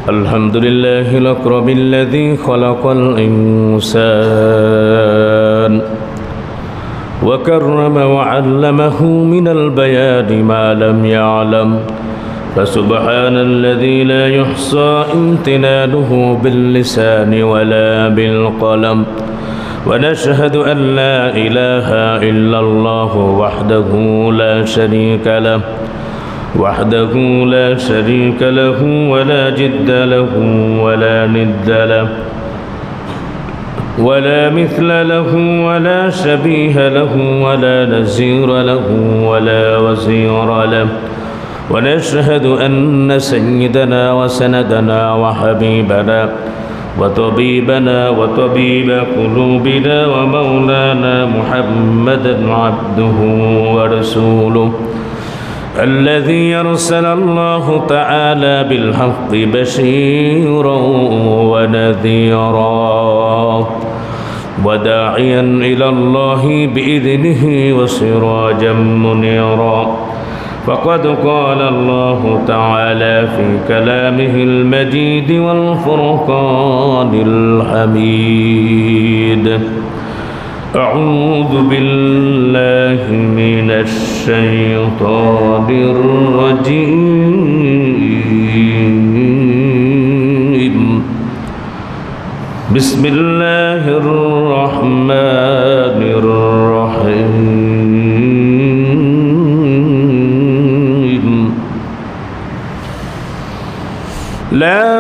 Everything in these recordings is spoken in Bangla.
الحمد لله الأكرم الذي خلق الإنسان وكرم وعلمه من البيان ما لم يعلم، فسبحان الذي لا يحصى امتنانه باللسان ولا بالقلم، ونشهد أن لا إله إلا الله وحده لا شريك له ولا جد له ولا ند له ولا مثل له ولا شبيه له ولا نزير له ولا وزير له، ونشهد أن سيدنا وسندنا وحبيبنا وطبيبنا وطبيب قلوبنا ومولانا محمدا عبده ورسوله الذي أرسل الله تعالى بالحق بشيرا ونذيرا وداعيا إلى الله بإذنه وسراجا منيرا، فقد قال الله تعالى في كلامه المجيد والفرقان الحميد: أعوذ بالله من الشيطان الرجيم. بسم الله الرحمن الرحيم. لا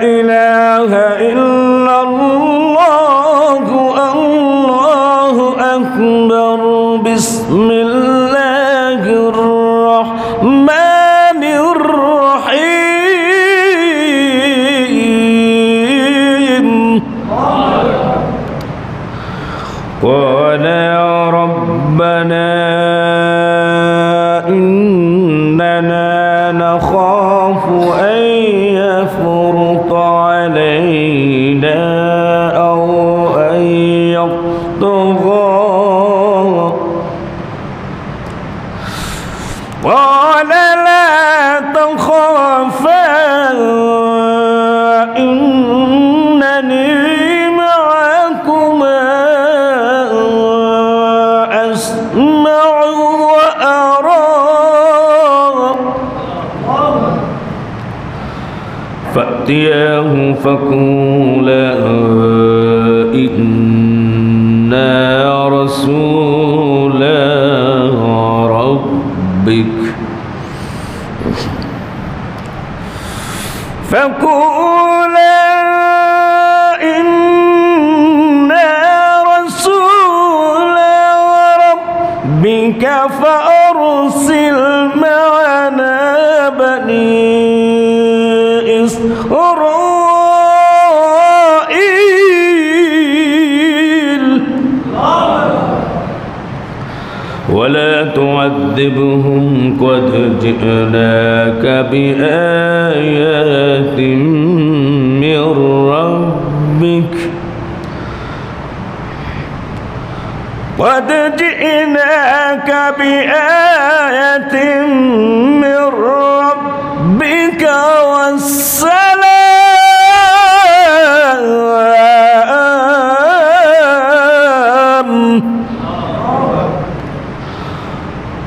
إله إلا الله، الله أكبر. بسم الله الرحمن الرحيم. قال يا ربنا إننا نخاف أن يفرط علينا أو أن يطغى. قال لا تخافا إنني معكما أسمع وأرى. فأتياه فقولا إنا رسولا ربك فقولا إنا رسولا ربك فأرسل معنا بني إسرائيل ولا تعذبهم قد جئناك بآيات من ربك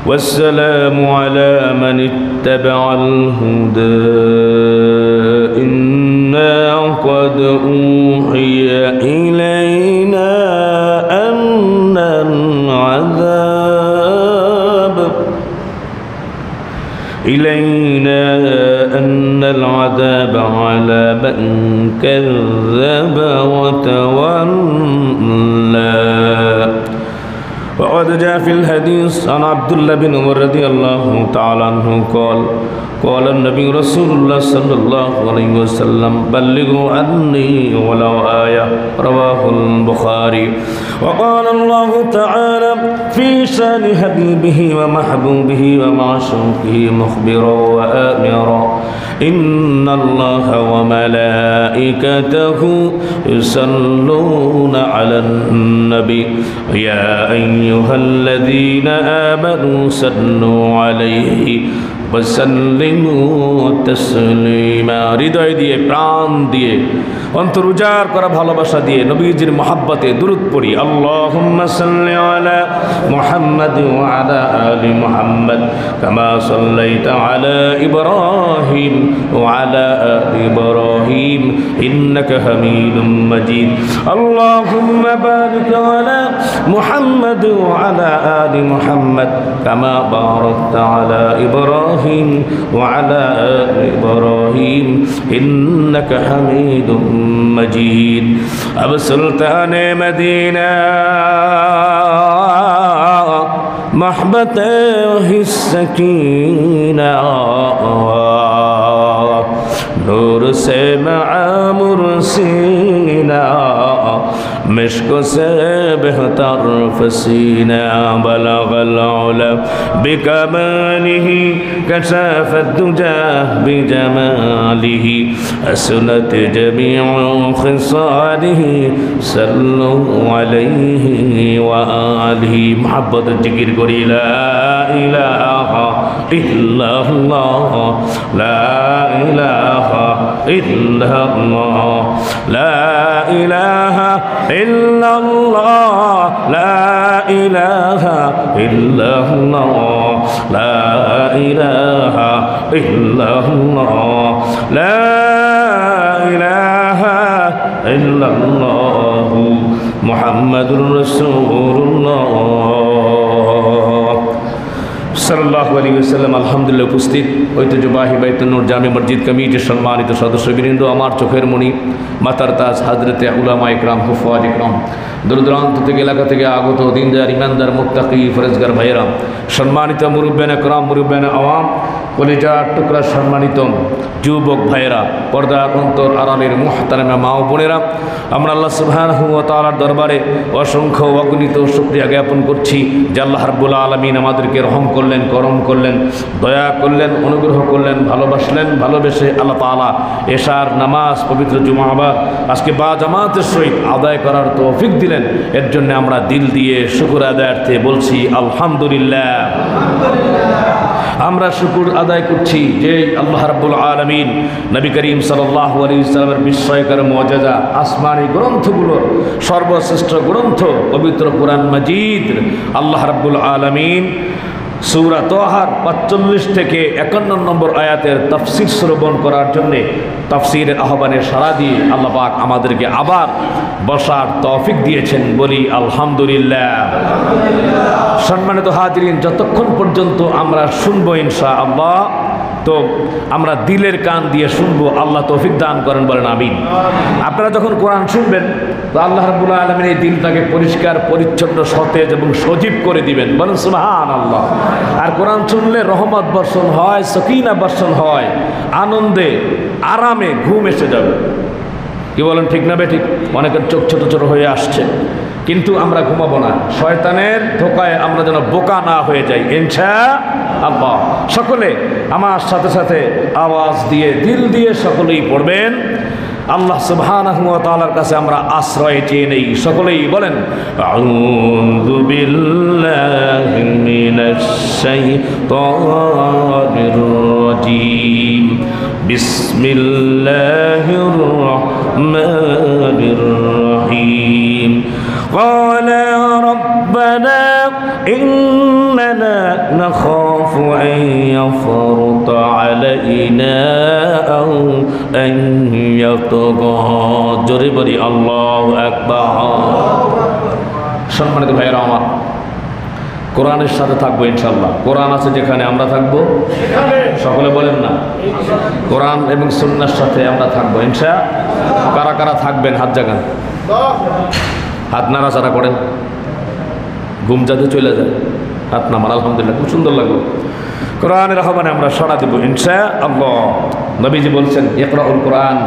والسلام على من اتبع الهدى. إنا قد أوحي إلينا أن العذاب على من كذب وتولى. وقد جاء في الحديث عن عبد الله بن عمر رضي الله تعالى عنه قال النبي رسول الله صلى الله عليه وسلم: بلغوا عني ولو آية. رواه البخاري. وقال الله تعالى في شان حبيبه ومحبوبه ومعشوقه مخبرا وآمرا: إن الله وملائكته يصلون على النبي يا أيها الذين آمنوا صلوا عليه وسلموا تسليما হৃদয় দিয়ে প্রাণ দিয়ে অন্তর উজাড় করা ভালোবাসা দিয়ে নবীজির মহব্বতে দুরূদ পড়ি আল্লাহুম্মা সাল্লি আলা মুহাম্মাদ ওয়া আলা আলি মুহাম্মাদ কামা সাল্লাইতা আলা ইব্রাহিম ওয়া আলা আলি ইব্রাহিম ইন্নাকা হামিদুম মাজিদ আল্লাহুম্মা বারিক আলা মুহাম্মাদ ওয়া আলা আলি মুহাম্মাদ কামা বারাকতা আলা ইব্রাহিম ওয়া আলা আলি ইব্রাহিম ইন্নাকা হামিদুম مجيد أبو سلطان مدينة محبته السكينة نور سے معامر سینہ مشک سے بہتر فسینہ بلغ العلا بکمالہ کشف الدجى بجمالہ حسنت جميع خصالہ صلوا علیہ وآلہ محبت ذکر کری لا الہ الا اللہ لا الہ الا اللہ لا الہ الا اللہ لا الہ الا اللہ لا الہ الا اللہ لا الہ الا اللہ محمد رسول اللہ সাল্লাল্লাহু আলাইহি ওয়াসাল্লাম। আলহামদুলিল্লাহ উপস্থিত ঐতিহ্যবাহী বাইতুন নূর জামে মসজিদ কমিটির সম্মানিত সদস্যবৃন্দ, আমার চোখের মণি মাতার তাজ হযরতে উলামা ইকরাম হুফাজ ইকরাম, দূর দূরান্ত থেকে এলাকা থেকে আগত দিনদার ইমানদার মুত্তাকি ফরেজগার ভাইয়েরা, সম্মানিত মুরব্বিয়ান ইকরাম মুরব্বিয়ান আওয়াম, কলিজার টুকরা সম্মানিত যুবক ভাইয়েরা, পর্দার অন্তর আড়ালের মুহতারামা মা ও বোনেরা, আমরা আল্লাহ সুবহানাহু ওয়া তাআলার দরবারে অসংখ্য অগণিত শুকরিয়া জ্ঞাপন করছি যে আল্লাহ রাব্বুল আলামিন আমাদেরকে রহম করলেন, করম করলেন, দয়া করলেন, অনুগ্রহ করলেন, ভালোবাসলেন। ভালোবেসে আল্লাহ তাআলা এশার নামাজ পবিত্র জুমাবার আজকে বা জামাতের সহিত আদায় করার তৌফিক দিলেন। এর জন্য আমরা দিল দিয়ে শুকর আদায়ার্থে বলছি আলহামদুলিল্লাহ। আমরা শুকর আদায় করছি যে আল্লাহ রাব্বুল আলামিন নবী করিম সাল্লাল্লাহু আলাইহি ওয়াসাল্লামের বিস্ময়কর মুআজিজা আসমানী গ্রন্থগুলোর সর্বশ্রেষ্ঠ গ্রন্থ পবিত্র কোরআন মাজিদ আল্লাহ রাব্বুল আলামিন সূরা তাহার ৪৫ থেকে ৫১ নম্বর আয়াতের তাফসীর শ্রবণ করার জন্যে তাফসীরের আহ্বানে সাড়া দিয়ে আল্লাহ পাক আমাদেরকে আবার বসার তৌফিক দিয়েছেন। বলি আলহামদুলিল্লাহ। সম্মানিত হাজিরিন, যতক্ষণ পর্যন্ত আমরা শুনবো ইনশাআল্লাহ, তো আমরা দিলের কান দিয়ে শুনবো। আল্লাহ তৌফিক দান করেন, বলেন আমিন। আপনারা যখন কোরআন শুনবেন তো আল্লাহ রাব্বুল আলামিন এই দিলটাকে পরিষ্কার পরিচ্ছন্ন সতেজ এবং সজীব করে দিবেন, বলেন সুবহানাল্লাহ। আর কোরআন শুনলে রহমত বর্ষণ হয়, সকিনা বর্ষণ হয়, আনন্দে আরামে ঘুম এসে যাবে। কি বলেন, ঠিক না বেঠিক? অনেকের চোখ ছোট ছোট হয়ে আসছে, কিন্তু আমরা ঘুমাবো না। শয়তানের ধোকায় আমরা যেন বোকা না হয়ে যাই ইনশাআল্লাহ। সকলে আমার সাথে সাথে আওয়াজ দিয়ে দিল দিয়ে সকলেই পড়বেন। আল্লাহ সুবহানাহু ওয়া তাআলার কাছে আমরা আশ্রয় চেয়ে নেই। সকলেই বলেন আউযু বিল্লাহি মিনাশ শাইতানির রাজীম বিসমিল্লাহির রাহমানির রহিম قال ربنا إننا نخاف أن يفرط علينا أو أن يطغى জোরে বলি আল্লাহু আকবার। সম্মানিত ভাইয়েরা আমার, কোরআনের সাথে থাকবো ইনশাআল্লাহ। কোরআন আছে যেখানে আমরা থাকবো সকলে বলেন না, কোরআন এবং সুন্নাহর সাথে আমরা থাকবো ইনশাআল্লাহ। কারা কারা থাকবেন হাত জাগান, হাত নাড়াচাড়া করেন, ঘুম যাতে চলে যায় হাত নামান। আলহামদুলিল্লাহ, খুব সুন্দর লাগলো। কোরআনের আহ্বানে আমরা সাড়া দেব ইনশাআল্লাহ। নবীজি বলছেন ইকরাউল কোরআন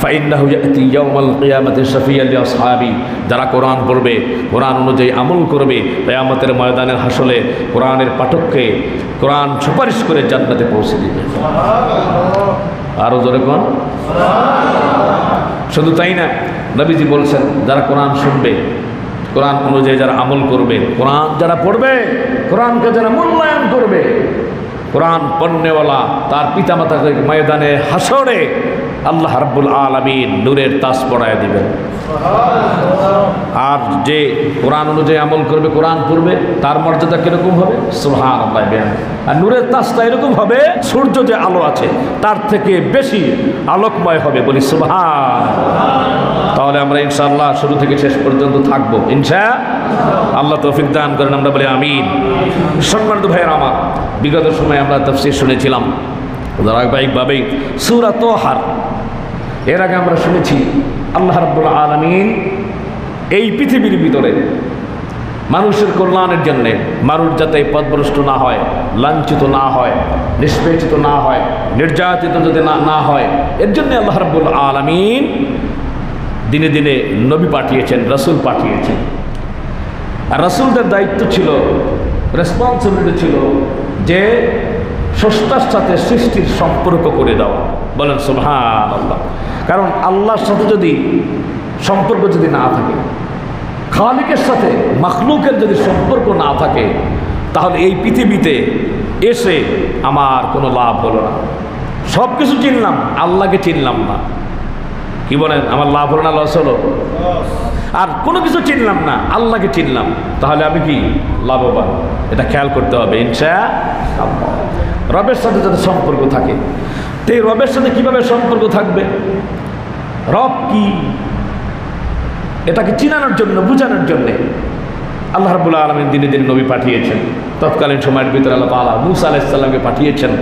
ফাইন্নাহু ইয়াতি ইয়াউমাল কিয়ামাতি শাফিয়াল লিআসহাবি। যারা কোরআন পড়বে, কোরআন অনুযায়ী আমল করবে, কিয়ামতের ময়দানের হাসলে কোরআনের পাঠককে কোরআন সুপারিশ করে জান্নাতে পৌঁছে দিবে। আরো জোরে কোন। শুধু তাই না, নবীজি বলছেন যারা কোরআন শুনবে, কোরআন অনুযায়ী যারা আমল করবে, কোরআন যারা পড়বে, কোরআনকে যারা মূল্যায়ন করবে, কোরআন পণ্যওয়ালা তার পিতামাতাকে ময়দানে হাসরে আল্লাহ রাব্বুল আলামিন নূরের তাজ পরায় দিবেন। আর যে কোরআন অনুযায়ী আমল করবে, কোরআন পড়বে, তার মর্যাদা কিরকম হবে? সুবহানাল্লাহ। আর নূরের তাজটা এরকম হবে, সূর্য যে আলো আছে তার থেকে বেশি আলোকময় হবে, বলি সুবহানাল্লাহ। তাহলে আমরা ইনশাআল্লাহ শুরু থেকে শেষ পর্যন্ত থাকবো ইনশাআল্লাহ। তৌফিক দান করেন, আমরা বলি আমিন। সম্মানিত ভাইয়েরা আমার, বিগত সময়ে আমরা তাফসীর শুনেছিলাম ধারাবাহিকভাবেই সূরা তাহার। এর আগে আমরা শুনেছি আল্লাহ রাব্বুল আলামিন এই পৃথিবীর ভিতরে মানুষের কল্যাণের জন্যে, মানুষ যাতে পথভ্রষ্ট না হয়, লাঞ্ছিত না হয়, নিষ্পেষিত না হয়, নির্যাতিত যাতে না হয়, এর জন্যে আল্লাহ রাব্বুল আলামিন দিনে দিনে নবী পাঠিয়েছেন, রাসূল পাঠিয়েছেন। আর রাসূলদের দায়িত্ব ছিল, রেসপন্সিবিলিটি ছিল যে স্রষ্টার সাথে সৃষ্টির সম্পর্ক করে দেওয়া, বলেন সুবহানাল্লাহ। কারণ আল্লাহর সাথে যদি সম্পর্ক যদি না থাকে, খালিকের সাথে মাখলুকের যদি সম্পর্ক না থাকে, তাহলে এই পৃথিবীতে এসে আমার কোনো লাভ হলো না। সব কিছু চিনলাম, আল্লাহকে চিনলাম না, কি বলেন? আমার লাভ হলো না, লস হলো? আর কোনো কিছু চিনলাম না, আল্লাহকে চিনলাম, তাহলে আমি কি লাভবান? এটা খেয়াল করতে হবে ইনশাআল্লাহ। রবের সাথে যাতে সম্পর্ক থাকে, তো এই রবের সাথে কিভাবে সম্পর্ক থাকবে, রব কি, এটাকে চিনানোর জন্য, বুঝানোর জন্যে আল্লাহ রাব্বুল আলামিন দিনে দিনে নবী পাঠিয়েছেন। তৎকালীন সময়ের ভিতরে আল্লাহ তাআলা মূসা আলাইহিস সালামকে পাঠিয়েছেন।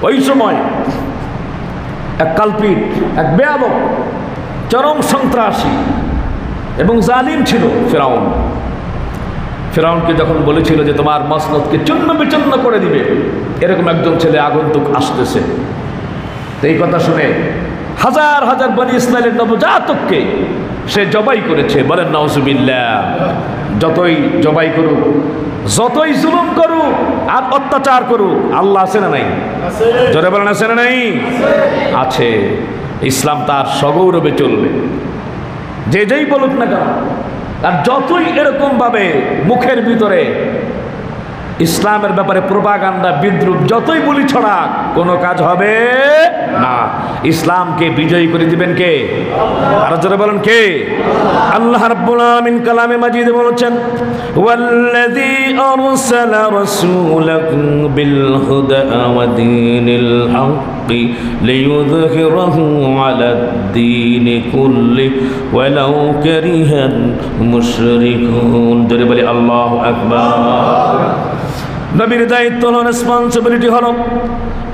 ওই সময় এক কালপিট, এক বেয়াদব, চরম সন্ত্রাসী এবং জালিম ছিল ফিরআউন। ফিরআউনকে যখন বলেছিল যে তোমার মসনদকে চূর্ণ বিচূর্ণ করে দিবে, এরকম একজন ছেলে আগন্তুক আসতেছে, তো এই কথা শুনে হাজার হাজার বনি ইসরাইলের নবজাতককে সে জবাই করেছে, বলেন নাউজুবিল্লাহ। যতই জবাই করুক, যতই জুলুম করুক আর অত্যাচার করুক, আল্লাহ আছে না নাই? জোরে বলেন আছে না নাই? আছে। ইসলাম তার সগৌরবে চলবে, যে যেই বলুক না কেন। আর যতই এরকম ভাবে মুখের ভিতরে ইসলামের ব্যাপারে প্রোপাগান্ডা, বিদ্রুপ যতই বলি ছড়াক, কোনো কাজ হবে না। ইসলামকে বিজয়ী করে দিবেন কে? আর জোরে বলেন কে? আল্লাহ রাব্বুল আলামিন কালামে মাজিদে বলেছেন, ওয়াল্লাযী আরসালা রাসূলাহু বিল হুদা ওয়া দীনিল হাক্কি লিইয়ুযহিরাহু আলাদ-দীনি কুল্লিহি ওয়ালাউ কারিহাল মুশরিকুন। জোরে বলি আল্লাহু আকবার। নবীর দায়িত্ব হলো, রেসপন্সিবিলিটি হলো,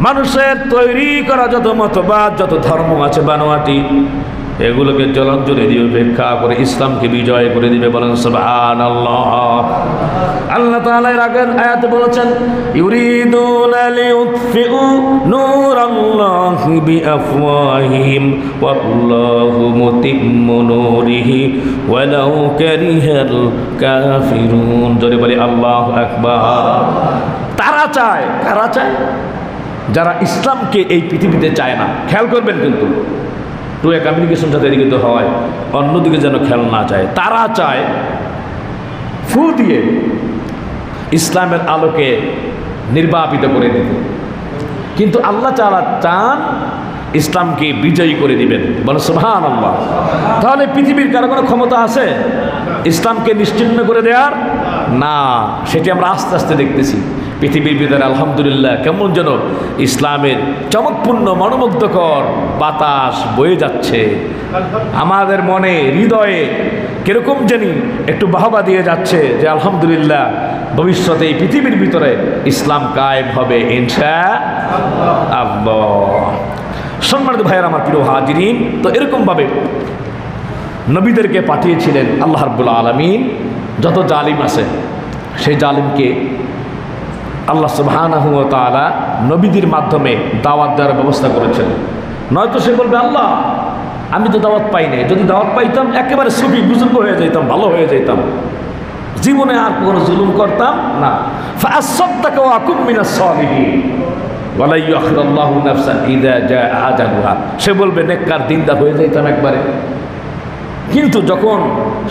মানুষের তৈরি করা যত মতবাদ, যত ধর্ম আছে বানোয়াটি, এগুলোকে জলাঞ্জলি দিয়ে উপেক্ষা করে ইসলামকে বিজয় করে দিবে, বলেন সুবহানাল্লাহ। আল্লাহ তাআলা এর আগের আয়াতে বলেছেন, ইউরিদুনা লিউতফিউ নূরাল্লাহি বিআফওয়াহিহিম ওয়াল্লাহু মুতিম্মু নূরিহি ওয়ালাউ কারিহাল কাফিরুন। জোরে বলি আল্লাহু আকবার। তারা চায়, কারা চায়? যারা ইসলামকে এই পৃথিবীতে চায় না। খেয়াল করবেন কিন্তু, টু এ কমিউনিকেশন যাতে এদিকে তো হয়, অন্যদিকে যেন খেয়াল না চায়। তারা চায় ফু দিয়ে ইসলামের আলোকে নির্বাপিত করে দিতে, কিন্তু আল্লাহ তাআলা চান ইসলামকে বিজয়ী করে দিবেন, বলে সুবহানাল্লাহ। তাহলে পৃথিবীর কারো কোনো ক্ষমতা আছে ইসলামকে নিশ্চিহ্ন করে দেওয়ার? না। সেটি আমরা আস্তে আস্তে দেখতেছি পৃথিবীর ভিতরে। আলহামদুলিল্লাহ, কেমন যেন ইসলামের চমকপূর্ণ মনোমুগ্ধকর বাতাস বয়ে যাচ্ছে আমাদের মনে, হৃদয়ে কিরকম জানি একটু বাহবা দিয়ে যাচ্ছে যে আলহামদুলিল্লাহ, ভবিষ্যতে এই পৃথিবীর ভিতরে ইসলাম কায়েম হবে ইনশাআল্লাহ। সম্মানিত ভাইয়েরা আমার, প্রিয় হাজিরিন, তো এরকমভাবে নবীদেরকে পাঠিয়েছিলেন আল্লাহ রাব্বুল আলামিন। যত জালিম আছে সেই জালিমকে আল্লাহ সুবহানাহু ওয়া তাআলা নবীদের মাধ্যমে দাওয়াত দেওয়ার ব্যবস্থা করেছেন। নয়তো সে বলবে, আল্লাহ আমি তো দাওয়াত পাই নাই, যদি দাওয়াত পাইতাম একেবারে সুফি বুজুর্গ হয়ে যাইতাম, ভালো হয়ে যাইতাম, জীবনে আর কোনো জুলুম করতাম না। ফাআসাদদাকা ওয়া আকুম মিনাস সালিহিন ওয়ালা ইউআখিরুল্লাহু নাফসান ইযা জাআ আজালুহা। সে বলবে নেককার দিনদার হয়ে যাইতাম একবারে। কিন্তু যখন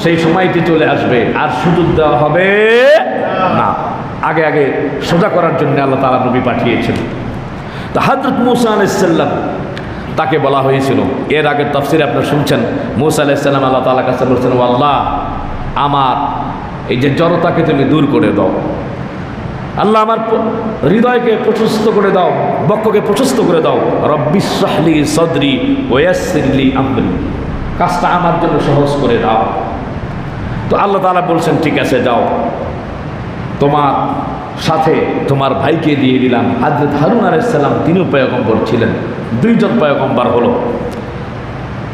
সেই সময়টি চলে আসবে আর সুযোগ দেওয়া হবে না। আগে আগে সোজা করার জন্য আল্লাহ তাআলা নবী পাঠিয়েছেন। তো হযরত মূসা আলাইহিস সালাম তাকে বলা হয়েছিল, এর আগের তাফসিরে আপনারা শুনছেন, মূসা আলাইহিস সালাম আল্লাহ তাআলার কাছে বলছেন, ও আল্লাহ, আমার এই যে জড়তাকে তুমি দূর করে দাও, আল্লাহ আমার হৃদয়কে প্রশস্ত করে দাও, বক্ষকে প্রশস্ত করে দাও, রব্বিশ রাহলি সদরি ওয়া ইয়াসসির লি আমরি, কাজটা আমার জন্য সহজ করে দাও। তো আল্লাহ তাআলা বলছেন, ঠিক আছে যাও, তোমার সাথে তোমার ভাইকে দিয়ে দিলাম। হযরত হারুন আলাইহিস সালাম তিনিও পয়গম্বর ছিলেন, দুইজন পয়গম্বর হলো।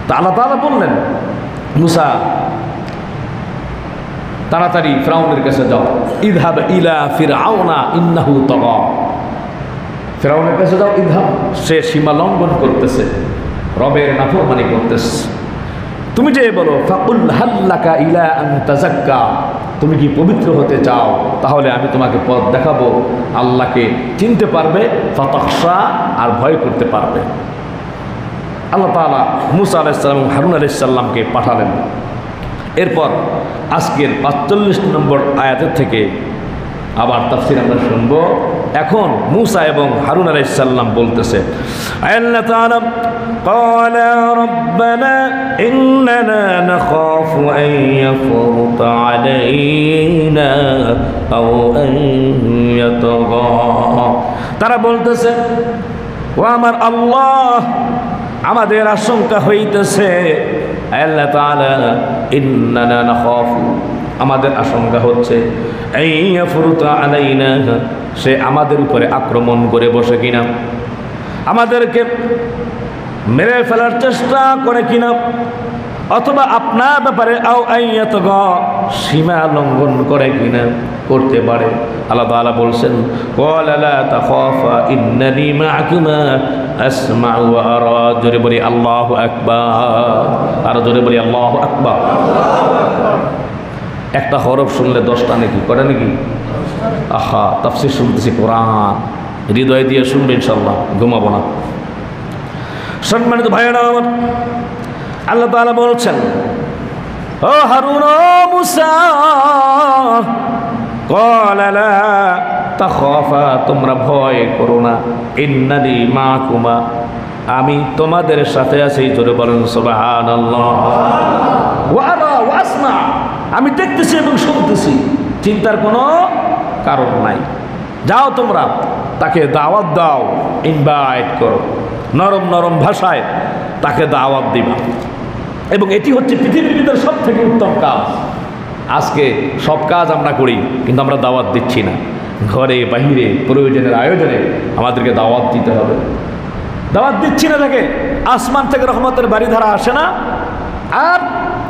তা আল্লাহ তাআলা বললেন, মূসা তাড়াতাড়ি ফিরআউনের কাছে যাও, ইযহাব ইলা ফিরআউনা ইন্নাহু তাগা, ফিরআউনের কাছে যাও, ইযহাব, সে সীমা লঙ্ঘন করতেছে, রবের নাফরমানি করতেছে। তুমি যে বলো ফাকুল হাল্লাকা ইলা আন তাযাক্কা, তুমি কি পবিত্র হতে চাও, তাহলে আমি তোমাকে পথ দেখাবো, আল্লাহকে চিনতে পারবে, ফাতাখশা, আর ভয় করতে পারবে। আল্লাহ তাআলা মূসা আলাইহিস সালাম এবং হারুন আলাইহিস সালামকে পাঠালেন। এরপর আজকের ৪৫ নম্বর আয়াতের থেকে আবার তাফসীর আমরা শুনব। এখন মূসা এবং হারুন আলাইহিস সালাম বলতেছে, আল্লাহ তাআলা ক্বালা রাব্বানা ইন্নানা নাখাফু আন ইয়াফরুতা আলাইনা আও আন ইয়াতাগা, তারা বলতেছে, ও আমার আল্লাহ, আমাদের আশঙ্কা হইতেছে, আল্লাহ তাআলা ইন্নানা নাখাফু, আমাদের আশঙ্কা হচ্ছে, আইয়াফরুতা আলাইনা, সে আমাদের উপরে আক্রমণ করে বসে কিনা, আমাদেরকে মেরে ফেলার চেষ্টা করে কিনা, অথবা আপনার ব্যাপারে আও আইয়াতগা, সীমা লঙ্ঘন করে কিনা, করতে পারে। আল্লাহ তাআলা বলছেন, ক্বালা লা তাখাফা ইন্নানি মাআকুমা আসমাউ ওয়া আরা, জোরে বলি আল্লাহু আকবার, আর জোরে বলি আল্লাহু আকবার। একটা হরফ শুনলে 10টা নাকি, কটা নাকি? আহা, তাফসীর শুনতেছি, কোরআন হৃদয় দিয়ে শুনবে, ইনশাআল্লাহ ঘুমাবো না। সম্মানিত ভাইয়েরা আমার, আল্লাহ তাআলা বলছেন, ও হারুন ও মূসা, ক্বালা লা তাখাফা, তোমরা ভয় করো না, ইন্নানি মাআকুমা, আমি তোমাদের সাথে আছি, জোরে বলেন সুবহানাল্লাহ। ওয়া আরা ওয়া আসমা, আমি দেখতেছি এবং শুনতেছি, চিন্তার কোনো কারণ নাই। যাও তোমরা তাকে দাওয়াত দাও, ইনভাইট করো, নরম নরম ভাষায় তাকে দাওয়াত দিবা। এবং এটি হচ্ছে পৃথিবীর ভিতরে সব থেকে উত্তম কাজ। আজকে সব কাজ আমরা করি, কিন্তু আমরা দাওয়াত দিচ্ছি না। ঘরে বাহিরে প্রয়োজনের আয়োজনে আমাদেরকে দাওয়াত দিতে হবে। দাওয়াত দিচ্ছি না দেখে আসমান থেকে রহমতের বাড়িধারা আসে না, আর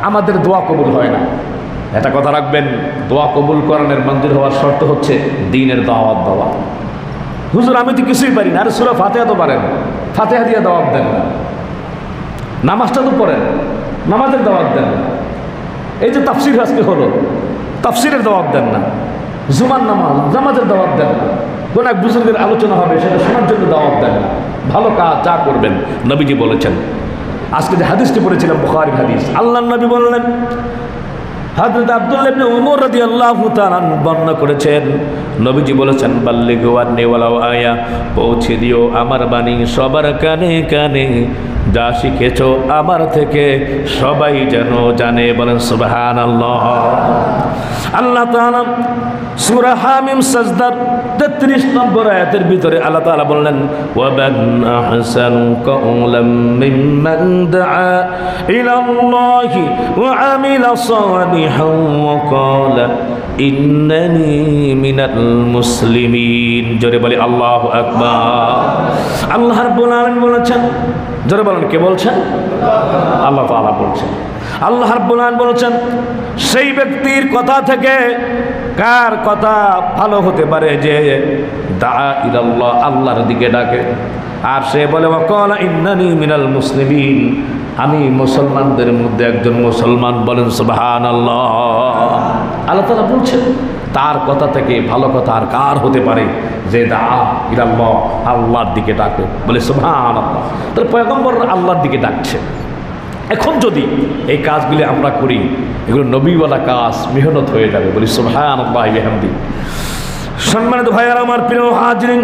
আমাদের দোয়া কবুল হয় না। এটা কথা রাখবেন, দোয়া কবুল করানোর মঞ্জুর হওয়ার শর্ত হচ্ছে দ্বীনের দাওয়াত দেওয়া। হুজুর আমি তো কিছুই পারি না, আরে সূরা ফাতিহা তো পারেন, ফাতিহা দিয়ে দাওয়াত দেন না। নামাজটা তো পড়েন, নামাজের দাওয়াত দেন না। এই যে তাফসীর আজকে হলো, তাফসীরের দাওয়াত দেন না। জুমার নামাজ, নামাজের দাওয়াত দেন না। কোন এক বুজুর্গের আলোচনা হবে, সেটা শোনার জন্য দাওয়াত দেন না। ভালো কাজ যা করবেন নবীজি বলেছেন। আজকে যে হাদিসটি পড়েছিলাম বুখারীর হাদিস, আল্লাহর নবী বললেন, হযরত আব্দুল্লাহ ইবনে উমর রাদিয়াল্লাহু তাআলা বর্ণনা করেছেন, নবীজি বলেছেন, বাল্লিগু আন্নী ওয়ালাউ আয়া, পৌঁছে দিও আমার বাণী সবার কানে কানে, যা শিখেছো আমার থেকে সবাই যেন জানে। বলেন সুবহানাল্লাহ। আল্লাহ তাআলা সূরা হামিম সাজদার 33 নম্বর আয়াতের ভিতরে আল্লাহ তাআলা বললেন, ওয়া মান আহসানু কাওলাম মিম্মান দাআ ইলাল্লাহি ওয়া আমিলা সালিহান ওয়া ক্বালা ইন্নানি মিনাল মুসলিমিন। জোরে বলি আল্লাহু আকবার। আল্লাহ রাব্বুল আলামিন বলেছেন, জোরে বলেন, কে বলছেন? আল্লাহ তাআলা বলছেন। আল্লাহ রাব্বুল আলামিন বলেছেন, সেই ব্যক্তির কথা থেকে কার কথা ভালো হতে পারে যে দাআ ইলাল্লাহ, আল্লাহর দিকে ডাকে, আর সে বলে ওয়াকালা ইন্নানি মিনাল মুসলিমিন, আমি মুসলমানদের মধ্যে একজন মুসলমান। বলেন সুবহানাল্লাহ। আল্লাহ তাআলা বলছেন, তার কথা থেকে ভালো কথা আর কার হতে পারে যে দাআ ইলাল্লাহ, আল্লাহর দিকে ডাকে। বলে সুবহানাল্লাহ। তার পয়গম্বর আল্লাহর দিকে ডাকছে। এখন যদি এই কাজগুলি আমরা করি, এগুলো নবীওয়ালা কাজ, মেহনত হয়ে যাবে। বলি সুবহানাল্লাহি ওয়া বিহামদিহি। সম্মানিত ভাইয়ারা আমার, প্রিয় হাজরিন,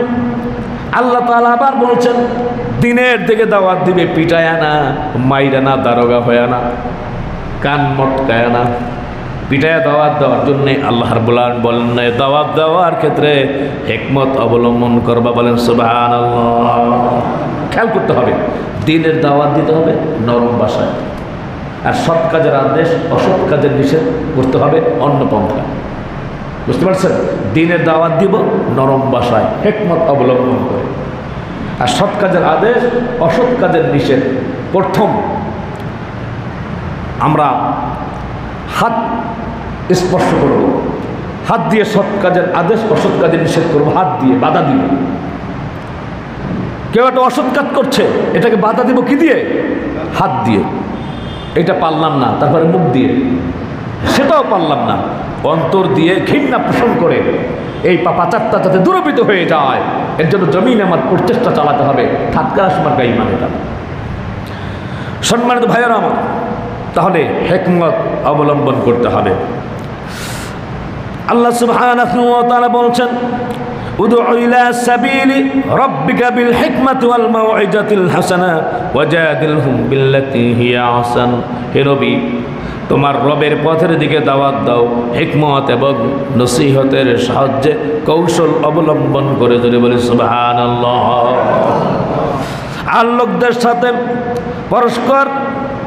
আল্লাহ তাআলা আবার বলছেন দিনের দিকে দাওয়াত দিবে, পিটায় না, মাইরা না, দারোগা হয় না, কান মটকায় না, পিটায় দাওয়াত দেওয়ার জন্যে আল্লাহ রাব্বুল আলামিন বলেন না, দাওয়াত দেওয়ার ক্ষেত্রে হিকমত অবলম্বন করবা। বলেন সুবহানাল্লাহ। খেয়াল করতে হবে, দিনের দাওয়াত দিতে হবে নরম ভাষায়, আর সৎ কাজের আদেশ অসৎ কাজের নিষেধ করতে হবে অন্য পন্থা। বুঝতে পারছেন? দিনের দাওয়াত দিব নরম ভাষায়, হিকমত অবলম্বন করে, আর সৎ কাজের আদেশ অসৎ কাজের নিষেধ। প্রথম আমরা হাত স্পর্শ করব, হাত দিয়ে সৎ কাজের আদেশ অসৎ কাজের নিষেধ করব, হাত দিয়ে বাধা দিব। কেউ একটা অসৎ কাজ করছে, এটাকে বাধা দিব কি দিয়ে? হাত দিয়ে। এটা পারলাম না, তারপরে মুখ দিয়ে, সেটাও পারলাম না, অন্তর দিয়ে ঘৃণা পোষণ করে এই পাপাচারটা যাতে দূরীভূত হয়ে যায়, এর জন্য জমিনে আমার প্রচেষ্টা চালাতে হবে। ঠাটকার সময় গাই মানে এটা। সম্মানিত ভাইয়েরা আমার, তাহলে হিকমত অবলম্বন করতে হবে। আল্লাহ সুবহানাহু ওয়া তাআলা বলছেন উদউ ইলা সাবিলি রাব্বিকা বিল হিকমাতি ওয়াল মাউইজাতিল হাসানা ওয়াজাদিলহুম বিল্লাতী হিয়া আহসান। হে নবী, তোমার রবের পথের দিকে দাওয়াত দাও হিকমত এবং নসিহতের সাহায্যে, কৌশল অবলম্বন করে। যদি বলি সুবহানাল্লাহ। আর লোকদের সাথে পরস্পর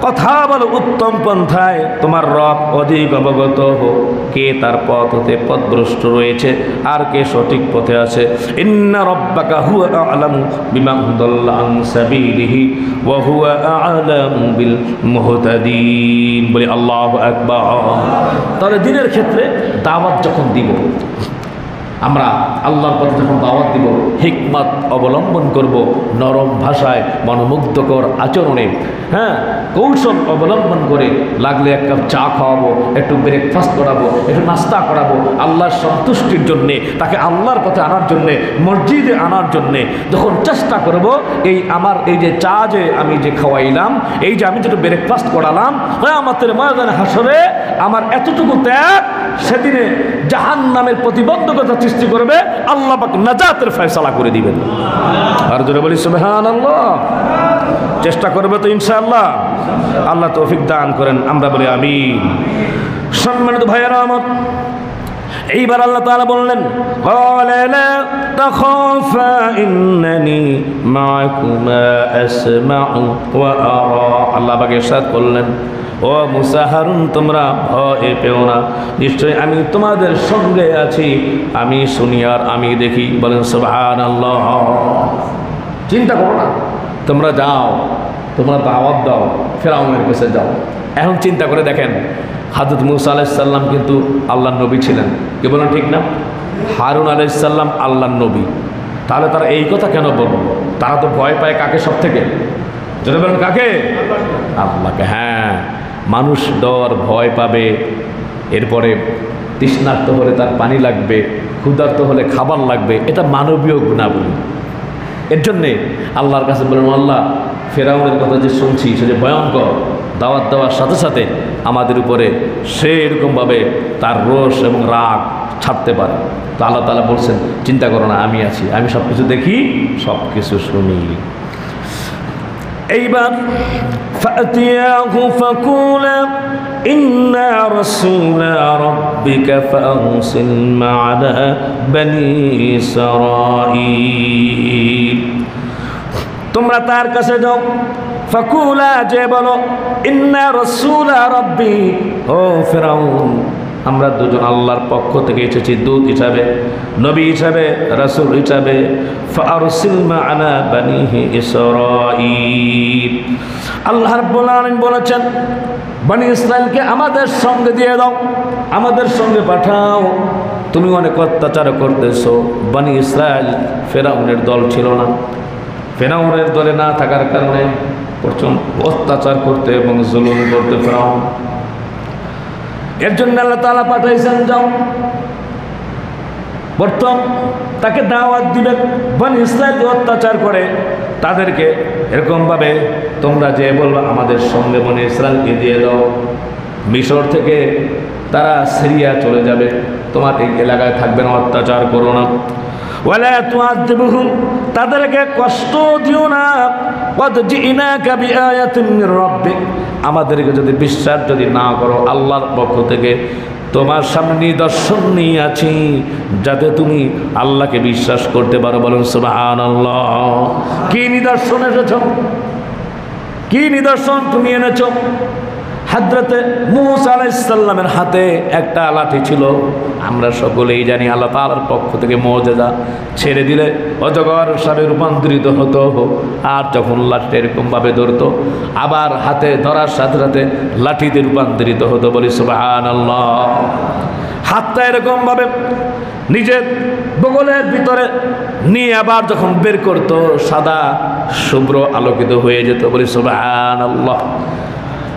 কথা বলো উত্তম পন্থায়, তোমার রব অধিক অবগত হোক কে তার পথ হতে পথভ্রষ্ট রয়েছে আর কে সঠিক পথে আছে। ইন্না রাব্বাকা হুয়া আ'লামু বিমান দাল্লা আন সাবিলিহি ওয়া হুয়া আ'লামু বিল মুহতাদিন। বলি আল্লাহু আকবার। তাহলে দিনের ক্ষেত্রে দাওয়াত যখন দিব, আমরা আল্লাহর পথে যখন দাওয়াত দিব, হিকমত অবলম্বন করব, নরম ভাষায়, মনোমুগ্ধকর আচরণে, হ্যাঁ, কৌশল অবলম্বন করে। লাগলে এক কাপ চা খাওয়াবো, একটু ব্রেকফাস্ট করাবো, একটু নাস্তা করাবো, আল্লাহর সন্তুষ্টির জন্যে, তাকে আল্লাহর পথে আনার জন্যে, মসজিদে আনার জন্যে যখন চেষ্টা করব, এই যে চা যে আমি যে খাওয়াইলাম, এই যে আমি যেটা ব্রেকফাস্ট করালাম, হ্যাঁ, আমাদের ময়দানে হাসরে আমার এতটুকু ত্যাগ সেদিনে জাহান্নামের প্রতিবন্ধকতা সৃষ্টি করবে, আল্লাহ পাক নাজাতের ফয়সালা করে দিবেন। আর জোরে বলি সুবহানাল্লাহ। চেষ্টা করবে তো ইনশাআল্লাহ। আল্লাহ তৌফিক দান করেন, আমরা বলি আমিন। সম্মানিত ভাইয়েরা আমার, এইবার আল্লাহ তাআলা বললেন ক্বালা লা তাখাফা ইন্নানি মা'কুমা আসমা'ু ওয়া আরা। আল্লাহ পাক ইরশাদ করলেন, ও মুসা, হারুন, তোমরা ভয় পেও না, নিশ্চয়ই আমি তোমাদের সঙ্গে আছি, আমি শুনি আর আমি দেখি। বলেন সুবহানাল্লাহ। চিন্তা করো না, তোমরা যাও, তোমরা দাওয়াত দাও, ফেরাউনের কাছে যাও। এখন চিন্তা করে দেখেন, হযরত মুসা আলাইহিস সালাম কিন্তু আল্লাহর নবী ছিলেন, কি বলেন ঠিক না? হারুন আলাইহিস সালাম আল্লাহর নবী, তাহলে তারা এই কথা কেন বলল? তারা তো ভয় পায় কাকে সব থেকে? যদি বলেন কাকে? আল্লাহকে। হ্যাঁ, মানুষ ডর ভয় পাবে, এরপরে তৃষ্ণার্ত হলে তার পানি লাগবে, ক্ষুধার্ত হলে খাবার লাগবে, এটা মানবীয় গুণাবলী। এর জন্যে আল্লাহর কাছে বলেন, আল্লাহ, ফেরাউনের কথা যে শুনছি সে যে ভয়ঙ্কর, দাওয়াত দেওয়ার সাথে সাথে আমাদের উপরে সে এরকমভাবে তার রোষ এবং রাগ ছাড়তে পারে। তো আল্লাহ তাআলা বলছেন, চিন্তা করো না, আমি আছি, আমি সব কিছু দেখি, সব কিছু শুনি। এইবার ফাতিয়াহু ফাকুলা ইন্না রাসূলা রাব্বিকা ফারসিল মা'না বনি ইসরাঈল। তোমরা তার কাছে যাও, ফাকুলা, যে বলো, ইন্না রাসূলা রাব্বি, ও ফিরাউন, আমরা দুজন আল্লাহর পক্ষ থেকে এসেছি দূত হিসাবে, নবী হিসাবে, রাসূল হিসাবে। ফারসিল মা'না বনি ইসরাঈল। আল্লাহ রাব্বুল আলামিন বলেছেন, বনি ইসরাঈলকে আমাদের সঙ্গে দিয়ে দাও, আমাদের সঙ্গে পাঠাও। তুমি অনেক অত্যাচার করতেছো। বনি ইসরাঈল ফেরাউনের দল ছিল না, ফেরাউনের দলে না থাকার কারণে প্রচণ্ড অত্যাচার করতে এবং জুলুম করতে ফেরাউন। এর জন্য আল্লাহ তাআলা পাঠাইছেন, যাও, প্রথম তাকে দাওয়াত দিবে। বনি ইসরাঈল অত্যাচার করে তাদেরকে এরকমভাবে তোমরা যে বলবা আমাদের সঙ্গে বনি ইসরাঈলকে দিয়ে দাও, মিশর থেকে তারা সিরিয়া চলে যাবে, তোমার এই এলাকায় থাকবে না, অত্যাচার করো না। ওয়ালা তুআযিবুহুম, তাদেরকে কষ্ট দিও না। ক্বাদ জিনাকা বিআয়াতিন মির রাব্বিক, আমাদেরকে যদি বিশ্বাস যদি না করো আল্লাহর পক্ষ থেকে তোমার সামনে নিদর্শন নিয়ে আছি, যাতে তুমি আল্লাহকে বিশ্বাস করতে পারো। বলুন সুবহানাল্লাহ। কি নিদর্শন এসেছ? কি নিদর্শন তুমি এনেছ? হযরতে মূসা আলাইহিস সালামের হাতে একটা লাঠি ছিল। আমরা সকলেই জানি আল্লাহ তাআলার পক্ষ থেকে মুজিজা, ছেড়ে দিলে অজগর সাপে রূপান্তরিত হতো। আর যখন লাঠিটা এরকমভাবে ধরতো, আবার হাতে ধরার সাথে সাথে লাঠিতে রূপান্তরিত হতো। বলি সুবহানাল্লাহ। হাতটা এরকমভাবে নিজের বগলের ভিতরে নিয়ে আবার যখন বের করতো, সাদা শুভ্র আলোকিত হয়ে যেত। বলি সুবহানাল্লাহ।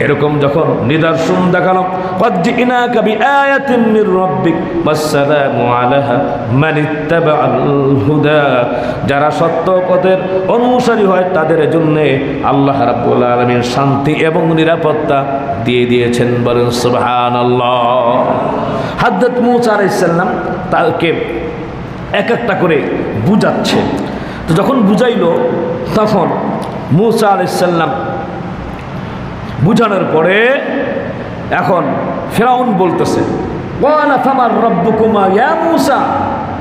এরকম যখন নিদর্শন দেখানো, ক্বাদ জিনাকা বিআয়াতিন মির রাব্বিক ওয়াসসালামু আলা মান ইত্তাবাআল হুদা, যারা সত্য পথের অনুসারী হয় তাদের জন্য আল্লাহ রাব্বুল আলামিন শান্তি এবং নিরাপত্তা দিয়ে দিয়েছেন। বলেন সুবহানাল্লাহ। হযরত মূসা আলাইহিস সালাম তাকে এক একটা করে বুঝাচ্ছে। তো যখন বুঝাইল, তখন মূসা আলাইহিস সালাম বুঝানোর পরে এখন ফিরআউন বলতেছে, ওয়ালা ফামার রব্বুকুমা ইয়া মূসা,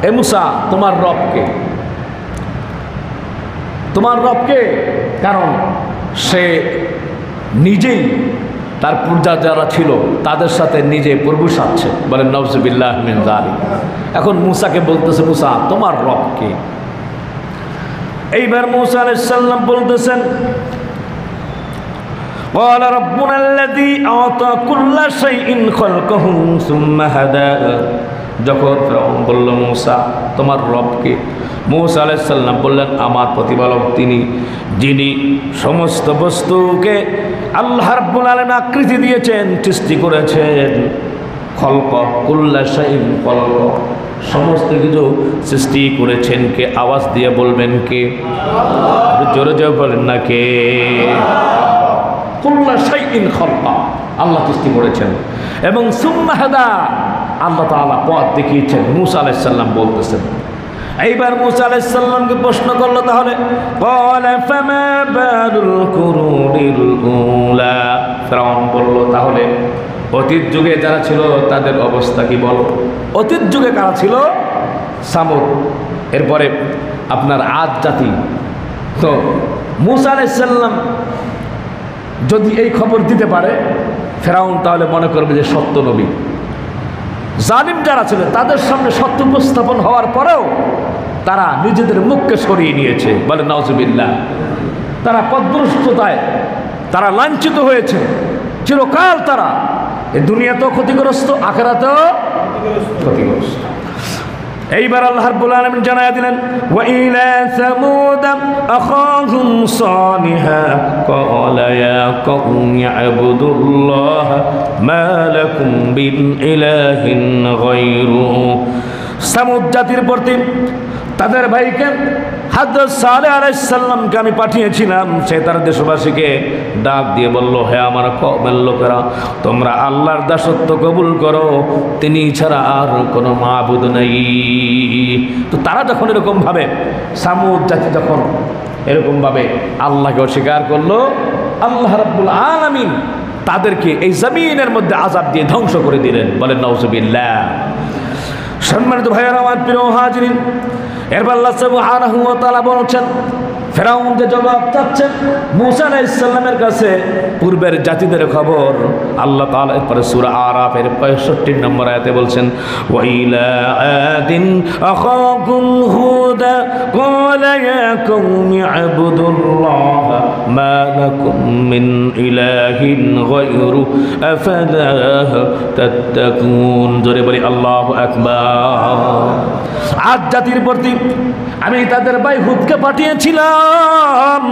এ মূসা তোমার রবকে, তোমার রবকে। কারণ সে নিজেই তার পূজা যারা ছিল তাদের সাথে নিজে প্রভু সাজছে। বলেন নাউজুবিল্লাহ মিন যালিক। এখন মূসাকে বলতেছে, মূসা তোমার রবকে। এইবার মূসা আলাইহিস সালাম বলতেছেন, قال ربنا الذي أعطى كل شيء خلقه ثم هدى। যখন ফিরআউন বলল মূসা তোমার রবকে, মূসা আলাইহিস সালাম বললেন আমার প্রতিপালক তিনি, যিনি সমস্ত বস্তুকে আল্লাহ রাব্বুল আলামিন আকৃতি দিয়েছেন, সৃষ্টি করেছেন। খলক কুল্লা শাইইন খলক, সমস্ত কিছু সৃষ্টি করেছেন কে? আওয়াজ দিয়ে বলবেন কে? জোরে জোরে বলেন না কে? কুল্লা শাইইন খলকা, আল্লাহ সৃষ্টি করেছেন। এবং সুম্মা হাদা, আল্লাহ তাআলা পথ দেখিয়েছেন। মূসা আলাইহিস সালাম বলতেছেন। এইবার মূসা আলাইহিস সালামকে প্রশ্ন করলো, তাহলে ক্বালা ফামা বালুল কুরুনিল উলা, ফিরআউন বলল তাহলে অতীত যুগে যারা ছিল তাদের অবস্থা কি বলো? অতীত যুগে কারা ছিল? সামুদ, এরপরে আপনার আদ জাতি। তো মূসা আলাইহিস সালাম যদি এই খবর দিতে পারে, ফিরআউন তাহলে মনে করবে যে সত্য নবী। জালিম যারা ছিল তাদের সামনে সত্য উপস্থাপন হওয়ার পরেও তারা নিজেদের মুখকে সরিয়ে নিয়েছে। বলে নাউজুবিল্লাহ। তারা পথভ্রষ্টতায় তারা লাঞ্ছিত হয়েছে চিরকাল। তারা এই দুনিয়াতেও ক্ষতিগ্রস্ত, আখিরাতেও ক্ষতিগ্রস্ত। এইবার আল্লাহ রাব্বুল আলামিন জানায়া দিলেন, ওয়া ইলা সামুদ আখাহুম সালিহা ক্বালা ইয়া কওমি ইবুদুল্লাহ মা লাকুম বিল ইলাহিন গায়রুহু। সামুদ জাতির প্রতি তাদের ভাইকে হযরত সালেহ আলাইহিস সালামকে আমি পাঠিয়েছিলাম। সে তার দেশবাসীকে ডাক দিয়ে বলল, হে আমার কওমের লোকেরা, তোমরা আল্লাহর দাসত্ব কবুল করো, তিনি ছাড়া আর কোনো মাবুদ নেই। তো তারা যখন এরকমভাবে, সামুদ জাতি যখন এরকমভাবে আল্লাহকে অস্বীকার করলো, আল্লাহ রাব্বুল আলামিন তাদেরকে এই জমিনের মধ্যে আযাব দিয়ে ধ্বংস করে দিলেন। বলেন নাউজুবিল্লাহ। সম্মানিত ভাইয়েরা আমার, প্রিয় হাজিরিন, এরপর আল্লাহ সুবহানাহু ওয়া তাআলা বলছেন, ফিরআউন যে জবাব চাচ্ছেন মূসা আলাইহিস সালামের কাছে পূর্বের জাতিদের খবর, আল্লাহ তাআলা এরপরে সূরা আরাফের 65 নম্বর আয়াতে বলছেন, ওয়া ইলা আদিন আখাকুম হুদা ক্বালা ইয়া কওমি ইবুদুল্লাহ মা লাকুম মিন ইলাহিন গায়রু আফালা তাত্তাকুন। জোরে বলি আল্লাহু আকবার। আদ জাতির প্রতি আমি তাদের ভাই হুদকে পাঠিয়েছিলাম।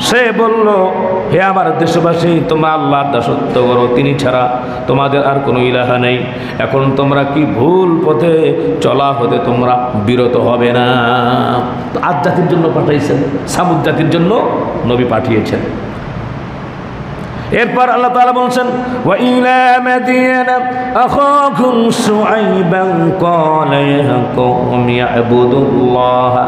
সে বলল, হে আমার দেশবাসী, তোমরা আল্লাহর দাসত্ব করো, তিনি ছাড়া তোমাদের আর কোনো ইলাহা নেই। এখন তোমরা কি ভুল পথে চলা হতে তোমরা বিরত হবে না? আদ জাতির জন্য পাঠাইছেন, সামুদ জাতির জন্য নবী পাঠিয়েছেন। এরপর আল্লাহ তাআলা বলছেন ওয়া ইলা মাদিয়ানা আখাকুম শুআইবান ক্বালা ইয়া কওমি ইবুদুল্লাহা